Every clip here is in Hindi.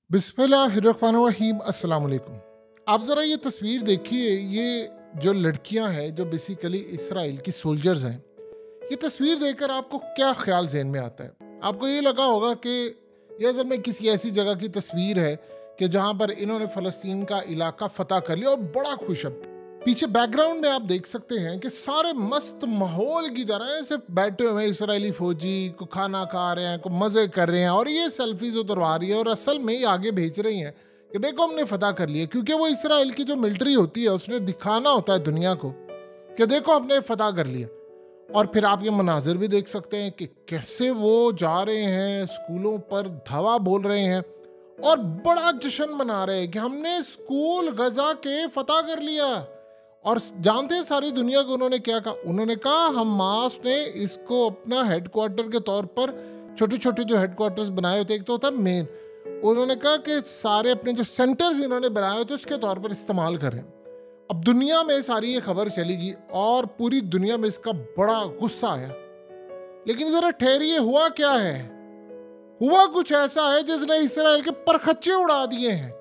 बिस्मिल्लाहिर्रहमानिर्रहीम अस्सलाम वालेकुम। आप ज़रा ये तस्वीर देखिए, ये जो लड़कियां हैं जो बेसिकली इसराइल की सोल्जर्स हैं, ये तस्वीर देखकर आपको क्या ख्याल जहन में आता है? आपको ये लगा होगा कि ये असल में किसी ऐसी जगह की तस्वीर है कि जहाँ पर इन्होंने फ़लस्तीन का इलाका फ़तह कर लिया और बड़ा खुश है। पीछे बैकग्राउंड में आप देख सकते हैं कि सारे मस्त माहौल की तरह ऐसे बैठे हुए हैं इसराइली फौजी, को खाना खा रहे हैं, को मज़े कर रहे हैं और ये सेल्फीज उतरवा रही है और असल में ही आगे भेज रही हैं कि देखो हमने फतह कर लिया। क्योंकि वो इसराइल की जो मिलिट्री होती है उसने दिखाना होता है दुनिया को कि देखो हमने फतह कर लिया। और फिर आप ये मनाजिर भी देख सकते हैं कि कैसे वो जा रहे हैं स्कूलों पर, धावा बोल रहे हैं और बड़ा जश्न मना रहे हैं कि हमने स्कूल गजा के फतह कर लिया। और जानते हैं सारी दुनिया को उन्होंने क्या कहा? उन्होंने कहा हमास ने इसको अपना हेडक्वार्टर के तौर पर, छोटे छोटे जो हेडक्वार्टर्स बनाए होते, एक तो होता है मेन, उन्होंने कहा कि सारे अपने जो सेंटर्स इन्होंने बनाए होते उसके तौर पर इस्तेमाल करें। अब दुनिया में सारी ये खबर चलेगी और पूरी दुनिया में इसका बड़ा गुस्सा आया। लेकिन जरा ठहरिए, हुआ क्या है? हुआ कुछ ऐसा है जिसने इसराइल के परखच्चे उड़ा दिए हैं।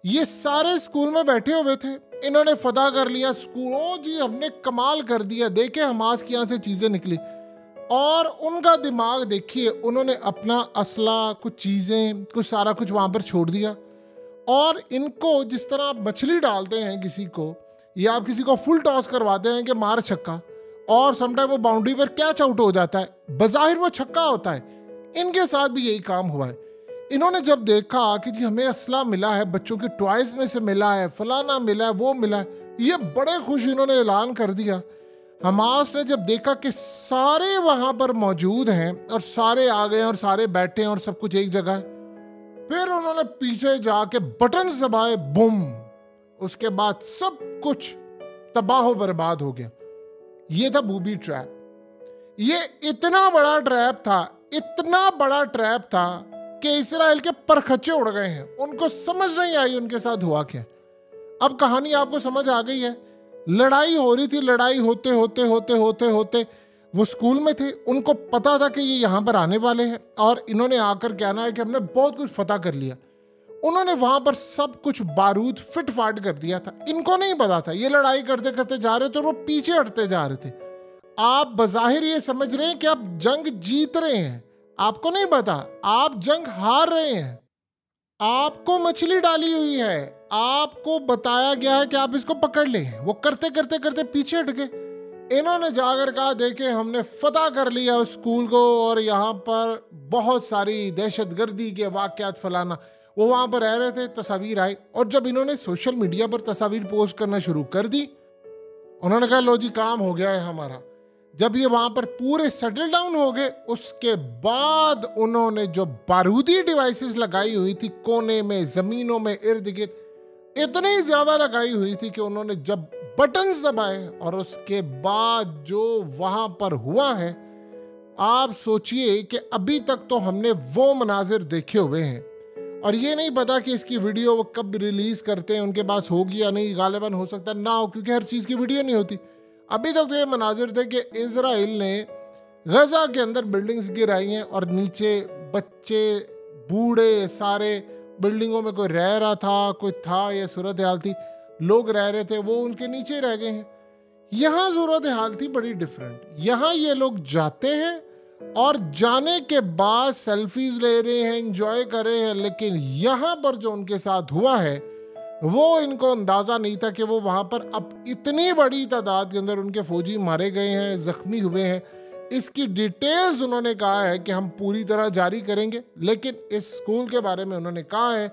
ये सारे स्कूल में बैठे हुए थे, इन्होंने फतह कर लिया स्कूल। ओ जी हमने कमाल कर दिया, देखे हमास की यहाँ से चीजें निकली। और उनका दिमाग देखिए, उन्होंने अपना असला, कुछ चीजें, कुछ सारा कुछ वहां पर छोड़ दिया। और इनको जिस तरह आप मछली डालते हैं किसी को, या आप किसी को फुल टॉस करवाते हैं कि मार छक्का, और समटाइम वो बाउंड्री पर कैच आउट हो जाता है, बज़ाहिर वो छक्का होता है, इनके साथ भी यही काम हुआ है। इन्होंने जब देखा कि जी हमें असला मिला है, बच्चों के टॉयज में से मिला है, फलाना मिला है, वो मिला है, ये बड़े खुश इन्होंने ऐलान कर दिया। हमास ने जब देखा कि सारे वहां पर मौजूद हैं और सारे आ गए और सारे बैठे हैं और सब कुछ एक जगह है, फिर उन्होंने पीछे जाके बटन दबाए, बुम, उसके बाद सब कुछ तबाह बर्बाद हो गया। ये था बूबी ट्रैप। ये इतना बड़ा ट्रैप था, इतना बड़ा ट्रैप था कि इसराइल के परखच्चे उड़ गए हैं। उनको समझ नहीं आई उनके साथ हुआ क्या। अब कहानी आपको समझ आ गई है। लड़ाई हो रही थी, लड़ाई होते होते होते होते होते वो स्कूल में थे, उनको पता था कि ये यहाँ पर आने वाले हैं और इन्होंने आकर कहना है कि हमने बहुत कुछ फतह कर लिया। उन्होंने वहां पर सब कुछ बारूद फिट फाट कर दिया था। इनको नहीं पता था, ये लड़ाई करते करते जा रहे थे और वो पीछे हटते जा रहे थे। आप बज़ाहिर ये समझ रहे हैं कि आप जंग जीत रहे हैं, आपको नहीं पता आप जंग हार रहे हैं। आपको मछली डाली हुई है, आपको बताया गया है कि आप इसको पकड़ लें। वो करते करते करते पीछे हट गए। इन्होंने जाकर कहा देखे हमने फतह कर लिया उस स्कूल को और यहाँ पर बहुत सारी दहशतगर्दी के वाक़यात फलाना। वो वहाँ पर रह रहे थे, तस्वीर आई और जब इन्होंने सोशल मीडिया पर तस्वीर पोस्ट करना शुरू कर दी, उन्होंने कहा लो जी काम हो गया है हमारा। जब ये वहां पर पूरे सेटल डाउन हो गए, उसके बाद उन्होंने जो बारूदी डिवाइसेस लगाई हुई थी कोने में, जमीनों में, इर्द गिर्द, इतनी ज्यादा लगाई हुई थी कि उन्होंने जब बटन्स दबाए और उसके बाद जो वहां पर हुआ है, आप सोचिए कि अभी तक तो हमने वो मनाजिर देखे हुए हैं और ये नहीं पता कि इसकी वीडियो वो कब रिलीज करते हैं, उनके पास होगी या नहीं। गालिबन हो सकता है ना हो, क्योंकि हर चीज़ की वीडियो नहीं होती। अभी तक तो ये मनाजिर थे कि इजराइल ने गजा के अंदर बिल्डिंग्स गिराई हैं और नीचे बच्चे, बूढ़े, सारे बिल्डिंगों में कोई रह रहा था, कोई था, ये सूरत हाल थी, लोग रह रहे थे, वो उनके नीचे रह गए हैं। यहाँ सूरत हाल थी बड़ी डिफरेंट। यहाँ ये लोग जाते हैं और जाने के बाद सेल्फीज ले रहे हैं, एंजॉय कर रहे हैं। लेकिन यहाँ पर जो उनके साथ हुआ है वो इनको अंदाज़ा नहीं था कि वो वहाँ पर अब इतनी बड़ी तादाद के अंदर उनके फौजी मारे गए हैं, ज़ख्मी हुए हैं। इसकी डिटेल्स उन्होंने कहा है कि हम पूरी तरह जारी करेंगे। लेकिन इस स्कूल के बारे में उन्होंने कहा है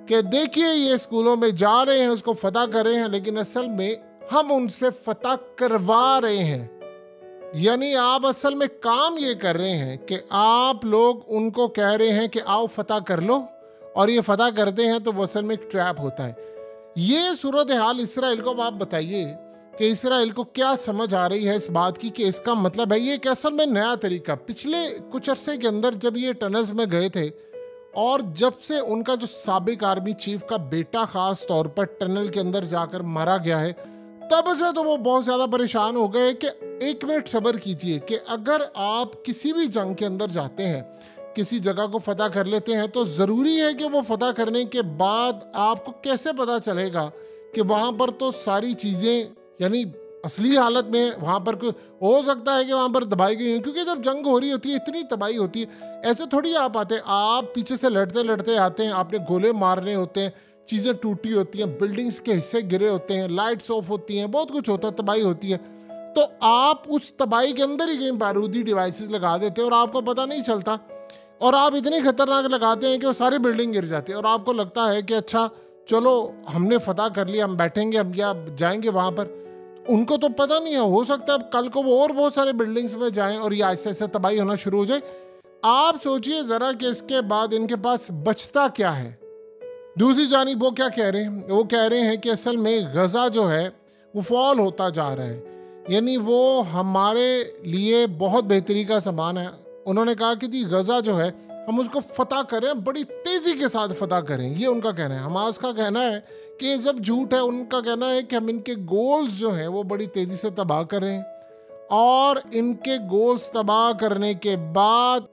कि देखिए ये स्कूलों में जा रहे हैं, उसको फतह कर रहे हैं, लेकिन असल में हम उनसे फतह करवा रहे हैं। यानी आप असल में काम ये कर रहे हैं कि आप लोग उनको कह रहे हैं कि आओ फतह कर लो, और ये फतह करते हैं तो वो असल में एक ट्रैप होता है। ये सूरत हाल इसराइल को, आप बताइए कि इसराइल को क्या समझ आ रही है इस बात की कि इसका मतलब है ये कि असल में नया तरीका। पिछले कुछ अरसे के अंदर जब ये टनल्स में गए थे और जब से उनका जो साबिक आर्मी चीफ का बेटा खास तौर पर टनल के अंदर जाकर मारा गया है, तब से तो वो बहुत ज़्यादा परेशान हो गए कि एक मिनट सब्र कीजिए कि अगर आप किसी भी जंग के अंदर जाते हैं, किसी जगह को फतह कर लेते हैं तो ज़रूरी है कि वो फतह करने के बाद आपको कैसे पता चलेगा कि वहाँ पर तो सारी चीज़ें यानी असली हालत में वहाँ पर हो सकता है कि वहाँ पर दबाई गई हैं, क्योंकि जब जंग हो रही होती है इतनी तबाही होती है। ऐसे थोड़ी आप आते हैं, आप पीछे से लड़ते लड़ते आते हैं, आपने गोले मारने होते हैं, चीज़ें टूटी होती हैं, बिल्डिंग्स के हिस्से गिरे होते हैं, लाइट्स ऑफ होती हैं, बहुत कुछ होता है, तबाही होती है। तो आप उस तबाही के अंदर ही कहीं बारूदी डिवाइसेस लगा देते हैं और आपको पता नहीं चलता, और आप इतनी खतरनाक लगाते हैं कि वो सारी बिल्डिंग गिर जाती है और आपको लगता है कि अच्छा चलो हमने फतह कर लिया, हम बैठेंगे, हम या जाएंगे वहाँ पर। उनको तो पता नहीं है, हो सकता है कल को वो और बहुत सारे बिल्डिंग्स में जाएं और ये ऐसे ऐसे तबाही होना शुरू हो जाए। आप सोचिए ज़रा कि इसके बाद इनके पास बचता क्या है। दूसरी जानिब वो क्या कह रहे हैं, वो कह रहे हैं कि असल में गज़ा जो है वो फॉल होता जा रहा है, यानी वो हमारे लिए बहुत बेहतरी का सामान है। उन्होंने कहा कि जी गज़ा जो है हम उसको फतह करें, बड़ी तेज़ी के साथ फतह करें, ये उनका कहना है। हमास का कहना है कि ये सब झूठ है। उनका कहना है कि हम इनके गोल्स जो हैं वो बड़ी तेज़ी से तबाह कर रहे हैं और इनके गोल्स तबाह करने के बाद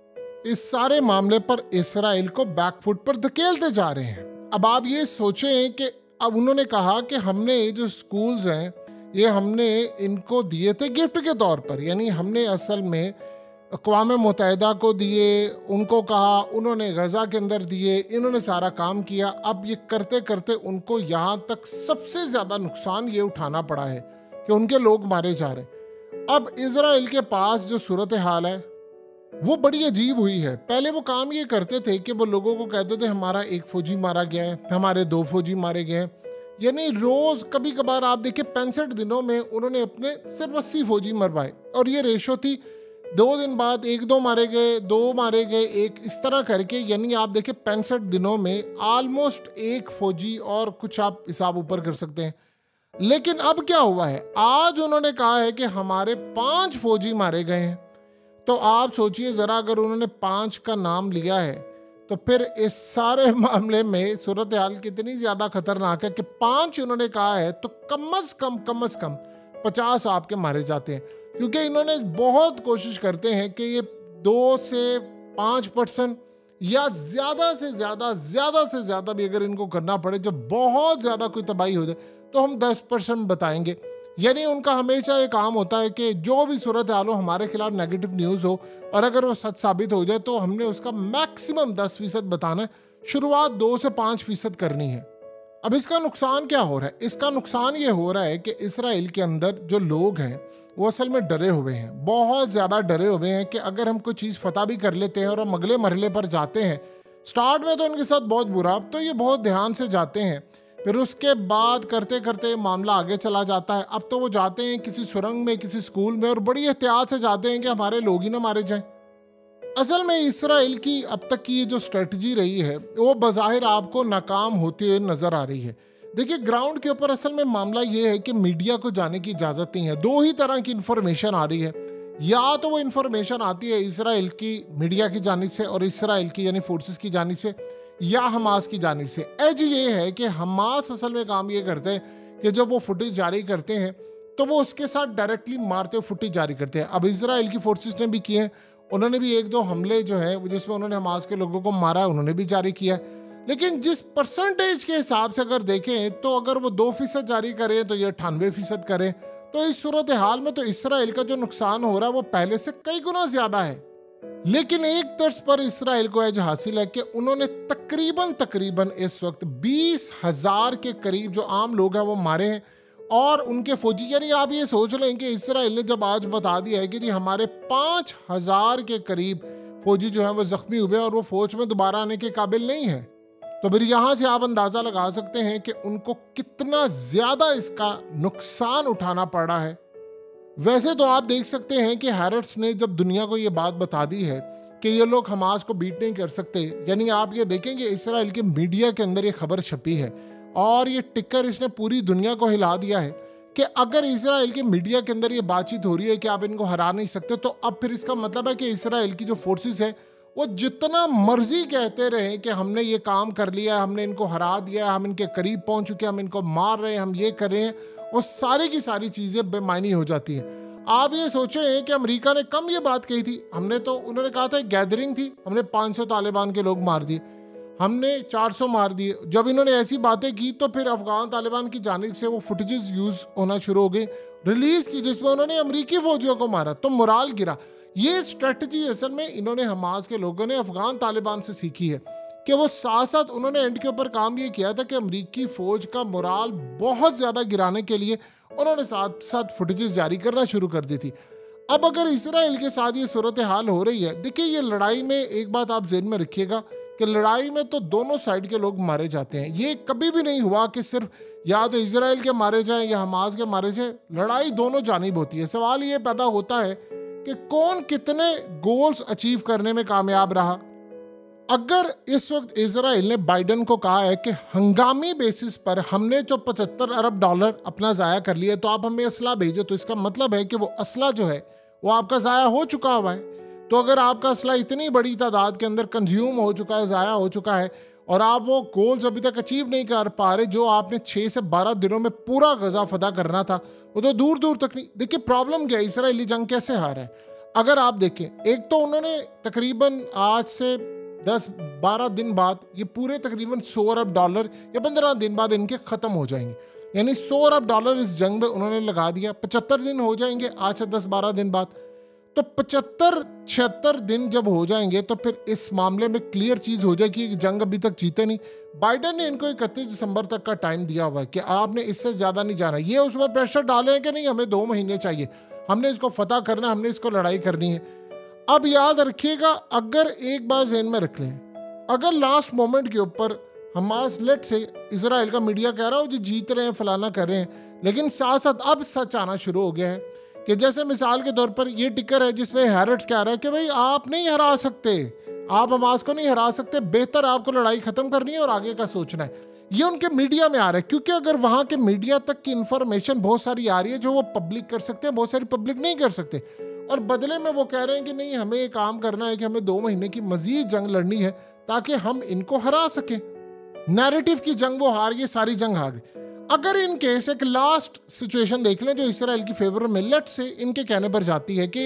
इस सारे मामले पर इसराइल को बैकफुट पर धकेलते जा रहे हैं। अब आप ये सोचें कि अब उन्होंने कहा कि हमने जो स्कूल्स हैं ये हमने इनको दिए थे गिफ्ट के तौर पर, यानी हमने असल में अक़वाम मुत्तहिदा को दिए, उनको कहा, उन्होंने गज़ा के अंदर दिए, इन्होंने सारा काम किया। अब ये करते करते उनको यहाँ तक सबसे ज़्यादा नुकसान ये उठाना पड़ा है कि उनके लोग मारे जा रहे हैं। अब इज़राइल के पास जो सूरत हाल है वो बड़ी अजीब हुई है। पहले वो काम ये करते थे कि वो लोगों को कहते थे हमारा एक फ़ौजी मारा गया है, हमारे 2 फ़ौजी मारे गए हैं, यानी रोज़ कभी कभार आप देखिए 65 दिनों में उन्होंने अपने सिर्फ 80 फ़ौजी मरवाए और ये रेशो थी। 2 दिन बाद 1-2 मारे गए, 2 मारे गए, 1, इस तरह करके, यानी आप देखिए 65 दिनों में ऑलमोस्ट 1 फ़ौजी और कुछ आप हिसाब ऊपर कर सकते हैं। लेकिन अब क्या हुआ है, आज उन्होंने कहा है कि हमारे 5 फ़ौजी मारे गए हैं। तो आप सोचिए ज़रा, अगर उन्होंने 5 का नाम लिया है तो फिर इस सारे मामले में सूरत हाल कितनी ज़्यादा खतरनाक है कि 5 उन्होंने कहा है तो कम अज़ कम 50 आपके मारे जाते हैं, क्योंकि इन्होंने बहुत कोशिश करते हैं कि ये 2 से 5% या ज़्यादा से ज़्यादा भी अगर इनको करना पड़े, जब बहुत ज़्यादा कोई तबाही हो जाए तो हम 10% बताएंगे। यानी उनका हमेशा ये काम होता है कि जो भी सूरत हाल हो, हमारे खिलाफ नेगेटिव न्यूज़ हो और अगर वो सच साबित हो जाए तो हमने उसका मैक्सिमम 10% बताना है, शुरुआत 2 से 5% करनी है। अब इसका नुकसान क्या हो रहा है? इसका नुकसान ये हो रहा है कि इसराइल के अंदर जो लोग हैं वो असल में डरे हुए हैं, बहुत ज़्यादा डरे हुए हैं कि अगर हम कोई चीज़ फतह भी कर लेते हैं और हम अगले मरहले पर जाते हैं, स्टार्ट में तो उनके साथ बहुत बुरा, अब तो ये बहुत ध्यान से जाते हैं, फिर उसके बाद करते करते मामला आगे चला जाता है। अब तो वो जाते हैं किसी सुरंग में, किसी स्कूल में, और बड़ी एहतियात से जाते हैं कि हमारे लोग ही ना मारे जाएं। असल में इसराइल की अब तक की जो स्ट्रेटजी रही है वो बज़ाहिर आपको नाकाम होती हुई नज़र आ रही है। देखिए, ग्राउंड के ऊपर असल में मामला ये है कि मीडिया को जाने की इजाज़त नहीं है। 2 ही तरह की इन्फॉर्मेशन आ रही है, या तो वो इन्फॉर्मेशन आती है इसराइल की मीडिया की जानिब से और इसराइल की यानी फोर्सेस की जानिब से, या हमास की जानिब से। एज ये है कि हमास असल में काम ये करते हैं कि जब वो फुटेज जारी करते हैं तो वो उसके साथ डायरेक्टली मारते हुए फुटेज जारी करते हैं। अब इसराइल की फोर्सेस ने भी किए हैं, उन्होंने भी 1-2 हमले जो है जिसमें उन्होंने हमास के लोगों को मारा है उन्होंने भी जारी किया है। लेकिन जिस परसेंटेज के हिसाब से अगर देखें तो अगर वो 2% जारी करें तो ये 98% करें, तो इस सूरत हाल में तो इसराइल का जो नुकसान हो रहा है वो पहले से कई गुना ज़्यादा है। लेकिन एक तर्ज पर इसराइल को एज हासिल है कि उन्होंने तकरीबन इस वक्त 20,000 के करीब जो आम लोग हैं वो मारे हैं और उनके फौजी, यानी आप ये सोच लें कि इसराइल ने जब आज बता दिया है कि जी हमारे 5,000 के करीब फौजी जो है वो जख्मी हुए और वो फौज में दोबारा आने के काबिल नहीं है, तो फिर यहाँ से आप अंदाज़ा लगा सकते हैं कि उनको कितना ज़्यादा इसका नुकसान उठाना पड़ा है। वैसे तो आप देख सकते हैं कि हैरेट्स ने जब दुनिया को ये बात बता दी है कि ये लोग हमास को बीट नहीं कर सकते, यानी आप ये देखेंगे इसराइल के मीडिया के अंदर ये खबर छपी है और ये टिकर इसने पूरी दुनिया को हिला दिया है कि अगर इसराइल के मीडिया के अंदर ये बातचीत हो रही है कि आप इनको हरा नहीं सकते, तो अब फिर इसका मतलब है कि इसराइल की जो फोर्सेस है वो जितना मर्जी कहते रहे कि हमने ये काम कर लिया है, हमने इनको हरा दिया है, हम इनके करीब पहुंच चुके हैं, हम इनको मार रहे हैं, हम ये कर रहे हैं, वो सारी की सारी चीज़ें बेमायनी हो जाती हैं। आप ये सोचें कि अमेरिका ने कम ये बात कही थी, उन्होंने कहा था गैदरिंग थी, हमने 500 तालिबान के लोग मार दिए, हमने 400 मार दिए। जब इन्होंने ऐसी बातें की तो फिर अफगान तालिबान की जानिब से वो फुटेजेस यूज़ होना शुरू हो गए, रिलीज़ की, जिसमें उन्होंने अमरीकी फ़ौजियों को मारा, तो मोराल गिरा। ये स्ट्रेटजी असल में इन्होंने हमास के लोगों ने अफगान तालिबान से सीखी है कि वो साथ साथ उन्होंने एंड के ऊपर काम ये किया था कि अमरीकी फ़ौज का मोराल बहुत ज़्यादा गिराने के लिए उन्होंने साथ साथ फुटेजेस जारी करना शुरू कर दी थी। अब अगर इसराइल के साथ ये सूरत हाल हो रही है, देखिए ये लड़ाई में एक बात आप ज़हन में रखिएगा कि लड़ाई में तो दोनों साइड के लोग मारे जाते हैं। ये कभी भी नहीं हुआ कि सिर्फ या तो इसराइल के मारे जाएं या हमास के मारे जाएं, लड़ाई दोनों जानिब होती है। सवाल ये पैदा होता है कि कौन कितने गोल्स अचीव करने में कामयाब रहा। अगर इस वक्त इसराइल ने बाइडन को कहा है कि हंगामी बेसिस पर हमने जो $75 अरब अपना ज़ाया कर लिया, तो आप हमें असला भेजो, तो इसका मतलब है कि वो असला जो है वो आपका ज़ाया हो चुका हुआ है। तो अगर आपका असला इतनी बड़ी तादाद के अंदर कंज्यूम हो चुका है, ज़ाया हो चुका है, और आप वो गोल्स अभी तक अचीव नहीं कर पा रहे जो आपने 6 से 12 दिनों में पूरा गजा फदा करना था, वो तो दूर दूर तक नहीं। देखिए प्रॉब्लम क्या है, इसराइली जंग कैसे हारा है। अगर आप देखें, एक तो उन्होंने तकरीबन आज से 10-12 दिन बाद ये पूरे तकरीबन $100 अरब या 15 दिन बाद इनके ख़त्म हो जाएंगे, यानी $100 अरब इस जंग में उन्होंने लगा दिया। 75 दिन हो जाएंगे आज से 10-12 दिन बाद, तो 75-76 दिन जब हो जाएंगे तो फिर इस मामले में क्लियर चीज़ हो जाएगी कि जंग अभी तक जीते नहीं। बाइडन ने इनको 31 दिसंबर तक का टाइम दिया हुआ है कि आपने इससे ज़्यादा नहीं जाना। ये उस पर प्रेशर डाले हैं कि नहीं, हमें 2 महीने चाहिए, हमने इसको फतह करना, हमने इसको लड़ाई करनी है। अब याद रखिएगा, अगर एक बार ज़हन में रख लें, अगर लास्ट मोमेंट के ऊपर हमास लेट से इसराइल का मीडिया कह रहा हो जी जीत रहे हैं, फलाना कर रहे हैं, लेकिन साथ साथ अब सच आना शुरू हो गया है कि जैसे मिसाल के तौर पर ये टिकर है जिसमें हैरट्स कह रहा है कि भाई आप नहीं हरा सकते, आप हमास को नहीं हरा सकते, बेहतर आपको लड़ाई ख़त्म करनी है और आगे का सोचना है। ये उनके मीडिया में आ रहा है, क्योंकि अगर वहाँ के मीडिया तक की इन्फॉर्मेशन बहुत सारी आ रही है जो वो पब्लिक कर सकते हैं, बहुत सारी पब्लिक नहीं कर सकते, और बदले में वो कह रहे हैं कि नहीं हमें ये काम करना है कि हमें 2 महीने की मजीद जंग लड़नी है ताकि हम इनको हरा सकें। नैरेटिव की जंग वो हार गए, सारी जंग हार गए। अगर इन केस एक लास्ट सिचुएशन देख लें जो इसराइल की फेवर में लेट से इनके कहने पर जाती है कि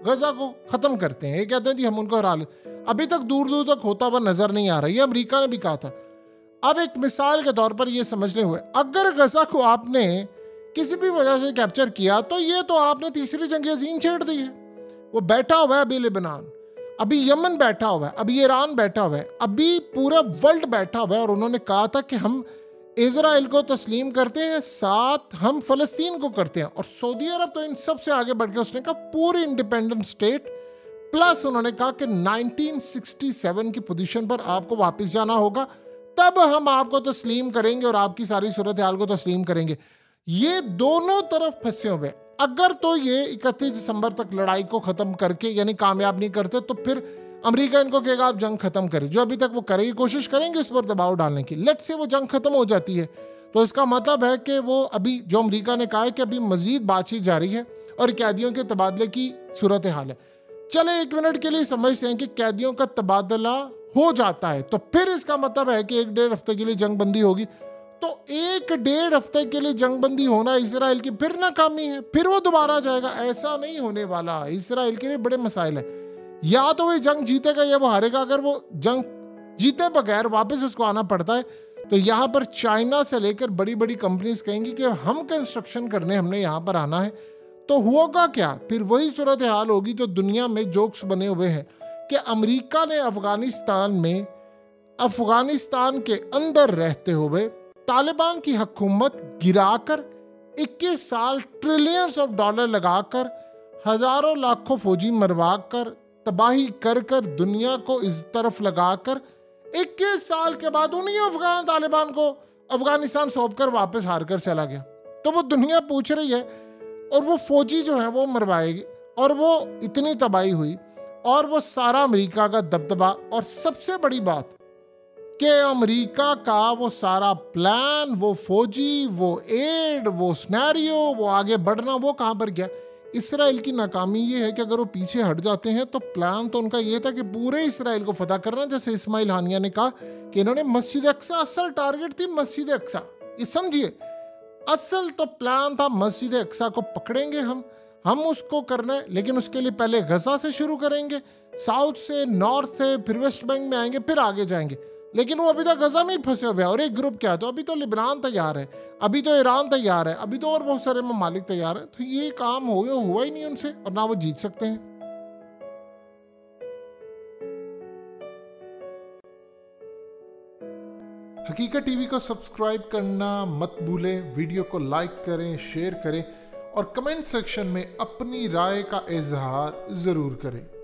गजा को ख़त्म करते हैं, ये कहते हैं जी हम उनको हरा ले, अभी तक दूर दूर तक होता हुआ नज़र नहीं आ रहा। ये अमेरिका ने भी कहा था। अब एक मिसाल के तौर पर ये समझने हुए, अगर गजा को आपने किसी भी वजह से कैप्चर किया तो ये तो आपने तीसरी जंग अज़ीम छेड़ दी है। वो बैठा हुआ है अभी लेबनान, अभी यमन बैठा हुआ है, अभी ईरान बैठा हुआ है, अभी पूरा वर्ल्ड बैठा हुआ है, और उन्होंने कहा था कि हम इजराइल को तस्लीम करते हैं, साथ हम फ़लस्तीन को करते हैं। और सऊदी अरब तो इन सब से आगे बढ़ के उसने कहा पूरी इंडिपेंडेंट स्टेट, प्लस उन्होंने कहा कि 1967 की पोजीशन पर आपको वापस जाना होगा, तब हम आपको तस्लीम करेंगे और आपकी सारी सूरत हाल को तस्लीम करेंगे। ये दोनों तरफ फंसे हुए। अगर तो ये 31 दिसंबर तक लड़ाई को ख़त्म करके यानी कामयाब नहीं करते तो फिर अमेरिका इनको कहेगा आप जंग खत्म करें, जो अभी तक वो करेगी, कोशिश करेंगे उस पर दबाव डालने की। लेट से वो जंग खत्म हो जाती है तो इसका मतलब है कि वो अभी जो अमेरिका ने कहा है कि अभी मजीद बातचीत जारी है और कैदियों के तबादले की सूरत हाल है। चले 1 मिनट के लिए समझते हैं कि कैदियों का तबादला हो जाता है तो फिर इसका मतलब है कि 1-1.5 हफ्ते के लिए जंग बंदी होगी। तो 1-1.5 हफ्ते के लिए जंग बंदी होना इसराइल की फिर नाकामी है, फिर वो दोबारा जाएगा। ऐसा नहीं होने वाला। इसराइल के लिए बड़े मसाइल है, या तो वो जंग जीतेगा या वो हारेगा। अगर वो जंग जीते बगैर वापस उसको आना पड़ता है तो यहाँ पर चाइना से लेकर बड़ी बड़ी कंपनीज कहेंगी कि हम कंस्ट्रक्शन करने हमने यहाँ पर आना है। तो होगा क्या, फिर वही सूरत हाल होगी जो दुनिया में जोक्स बने हुए हैं कि अमेरिका ने अफगानिस्तान के अंदर रहते हुए तालिबान की हुकूमत गिराकर 21 साल ट्रिलियंस ऑफ डॉलर लगाकर हजारों लाखों फौजी मरवा कर तबाही कर कर दुनिया को इस तरफ लगाकर 21 साल के बाद उन्हीं अफगान तालिबान को अफगानिस्तान सौंपकर वापस हार कर चला गया। तो वो दुनिया पूछ रही है और वो फौजी जो है वो मरवाएगी और वो इतनी तबाही हुई और वो सारा अमेरिका का दबदबा। और सबसे बड़ी बात कि अमेरिका का वो सारा प्लान, वो फौजी, वो एड, वो स्नैरियो, वो आगे बढ़ना, वो कहाँ पर गया। इसराइल की नाकामी ये है कि अगर वो पीछे हट जाते हैं तो प्लान तो उनका ये था कि पूरे इसराइल को फतह करना। जैसे इस्माइल हानिया ने कहा कि इन्होंने मस्जिद अक्सा, असल टारगेट थी मस्जिद अक्सा। ये समझिए, असल तो प्लान था मस्जिद अक्सा को पकड़ेंगे, हम उसको करना है, लेकिन उसके लिए पहले गजा से शुरू करेंगे, साउथ से, नॉर्थ से, फिर वेस्ट बैंक में आएंगे, फिर आगे जाएंगे। लेकिन वो अभी तक गजा में ही फंसे हुए हैं। और एक ग्रुप क्या है, तो अभी तो लिबनान तैयार है, अभी तो ईरान तैयार है, अभी तो और बहुत सारे ममालिक तैयार हैं। तो ये काम हुआ ही नहीं उनसे, और ना वो जीत सकते हैं। हकीकत टीवी को सब्सक्राइब करना मत भूलें, वीडियो को लाइक करें, शेयर करें और कमेंट सेक्शन में अपनी राय का इजहार ज़रूर करें।